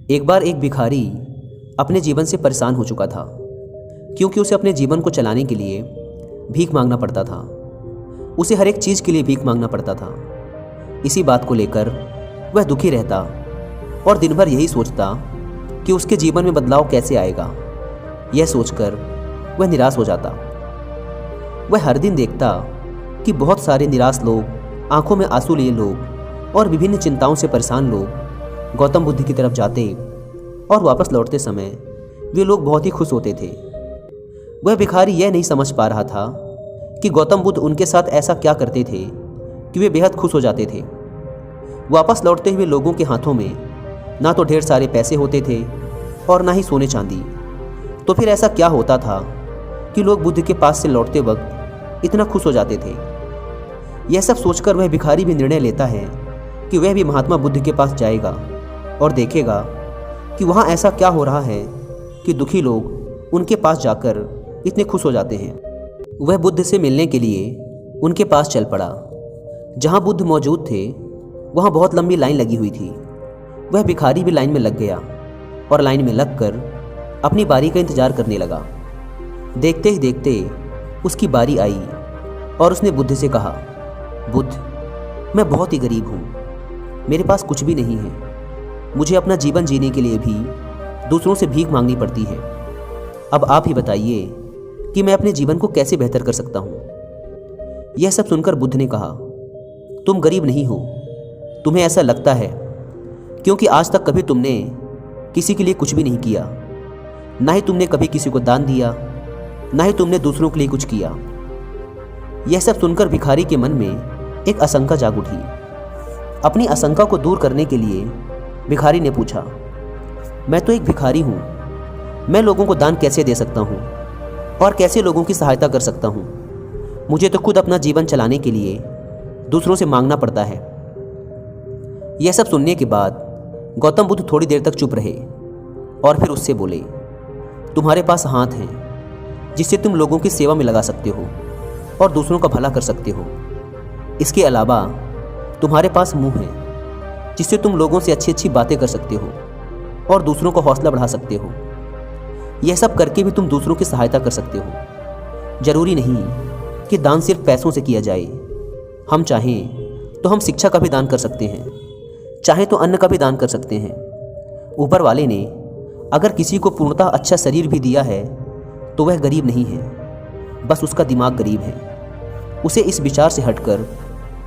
एक बार एक भिखारी अपने जीवन से परेशान हो चुका था, क्योंकि उसे अपने जीवन को चलाने के लिए भीख मांगना पड़ता था। उसे हर एक चीज़ के लिए भीख मांगना पड़ता था। इसी बात को लेकर वह दुखी रहता और दिन भर यही सोचता कि उसके जीवन में बदलाव कैसे आएगा। यह सोचकर वह निराश हो जाता। वह हर दिन देखता कि बहुत सारे निराश लोग, आंखों में आंसू लिए लोग और विभिन्न चिंताओं से परेशान लोग गौतम बुद्ध की तरफ जाते और वापस लौटते समय वे लोग बहुत ही खुश होते थे। वह भिखारी यह नहीं समझ पा रहा था कि गौतम बुद्ध उनके साथ ऐसा क्या करते थे कि वे बेहद खुश हो जाते थे। वापस लौटते हुए लोगों के हाथों में ना तो ढेर सारे पैसे होते थे और ना ही सोने चांदी। तो फिर ऐसा क्या होता था कि लोग बुद्ध के पास से लौटते वक्त इतना खुश हो जाते थे। यह सब सोचकर वह भिखारी भी निर्णय लेता है कि वह भी महात्मा बुद्ध के पास जाएगा और देखेगा कि वहाँ ऐसा क्या हो रहा है कि दुखी लोग उनके पास जाकर इतने खुश हो जाते हैं। वह बुद्ध से मिलने के लिए उनके पास चल पड़ा। जहाँ बुद्ध मौजूद थे वहाँ बहुत लंबी लाइन लगी हुई थी। वह भिखारी भी लाइन में लग गया और लाइन में लगकर अपनी बारी का इंतजार करने लगा। देखते ही देखते उसकी बारी आई और उसने बुद्ध से कहा, बुद्ध, मैं बहुत ही गरीब हूँ, मेरे पास कुछ भी नहीं है। मुझे अपना जीवन जीने के लिए भी दूसरों से भीख मांगनी पड़ती है। अब आप ही बताइए कि मैं अपने जीवन को कैसे बेहतर कर सकता हूँ। यह सब सुनकर बुद्ध ने कहा, तुम गरीब नहीं हो, तुम्हें ऐसा लगता है क्योंकि आज तक कभी तुमने किसी के लिए कुछ भी नहीं किया। ना ही तुमने कभी किसी को दान दिया, ना ही तुमने दूसरों के लिए कुछ किया। यह सब सुनकर भिखारी के मन में एक आशंका जाग उठी। अपनी आशंका को दूर करने के लिए भिखारी ने पूछा, मैं तो एक भिखारी हूँ, मैं लोगों को दान कैसे दे सकता हूँ और कैसे लोगों की सहायता कर सकता हूँ। मुझे तो खुद अपना जीवन चलाने के लिए दूसरों से मांगना पड़ता है। यह सब सुनने के बाद गौतम बुद्ध थोड़ी देर तक चुप रहे और फिर उससे बोले, तुम्हारे पास हाथ हैं जिससे तुम लोगों की सेवा में लगा सकते हो और दूसरों का भला कर सकते हो। इसके अलावा तुम्हारे पास मुंह है जिससे तुम लोगों से अच्छी अच्छी बातें कर सकते हो और दूसरों का हौसला बढ़ा सकते हो। यह सब करके भी तुम दूसरों की सहायता कर सकते हो। जरूरी नहीं कि दान सिर्फ पैसों से किया जाए। हम चाहें तो हम शिक्षा का भी दान कर सकते हैं, चाहे तो अन्न का भी दान कर सकते हैं। ऊपर वाले ने अगर किसी को पूर्णतः अच्छा शरीर भी दिया है तो वह गरीब नहीं है, बस उसका दिमाग गरीब है। उसे इस विचार से हटकर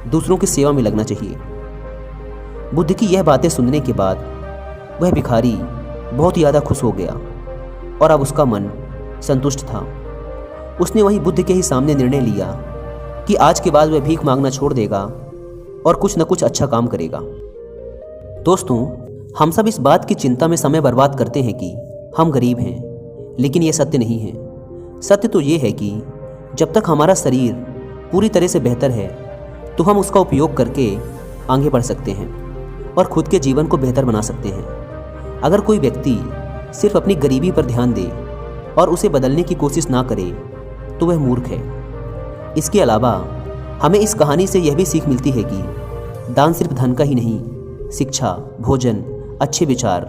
दूसरों की सेवा में लगना चाहिए। बुद्ध की यह बातें सुनने के बाद वह भिखारी बहुत ज़्यादा खुश हो गया और अब उसका मन संतुष्ट था। उसने वहीं बुद्ध के ही सामने निर्णय लिया कि आज के बाद वह भीख मांगना छोड़ देगा और कुछ न कुछ अच्छा काम करेगा। दोस्तों, हम सब इस बात की चिंता में समय बर्बाद करते हैं कि हम गरीब हैं, लेकिन यह सत्य नहीं है। सत्य तो ये है कि जब तक हमारा शरीर पूरी तरह से बेहतर है तो हम उसका उपयोग करके आगे बढ़ सकते हैं और खुद के जीवन को बेहतर बना सकते हैं। अगर कोई व्यक्ति सिर्फ अपनी गरीबी पर ध्यान दे और उसे बदलने की कोशिश ना करे तो वह मूर्ख है। इसके अलावा हमें इस कहानी से यह भी सीख मिलती है कि दान सिर्फ धन का ही नहीं, शिक्षा, भोजन, अच्छे विचार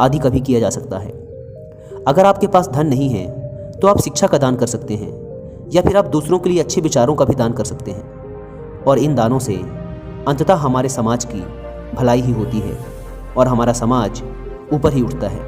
आदि का भी किया जा सकता है। अगर आपके पास धन नहीं है तो आप शिक्षा का दान कर सकते हैं या फिर आप दूसरों के लिए अच्छे विचारों का भी दान कर सकते हैं और इन दानों से अंततः हमारे समाज की भलाई ही होती है और हमारा समाज ऊपर ही उठता है।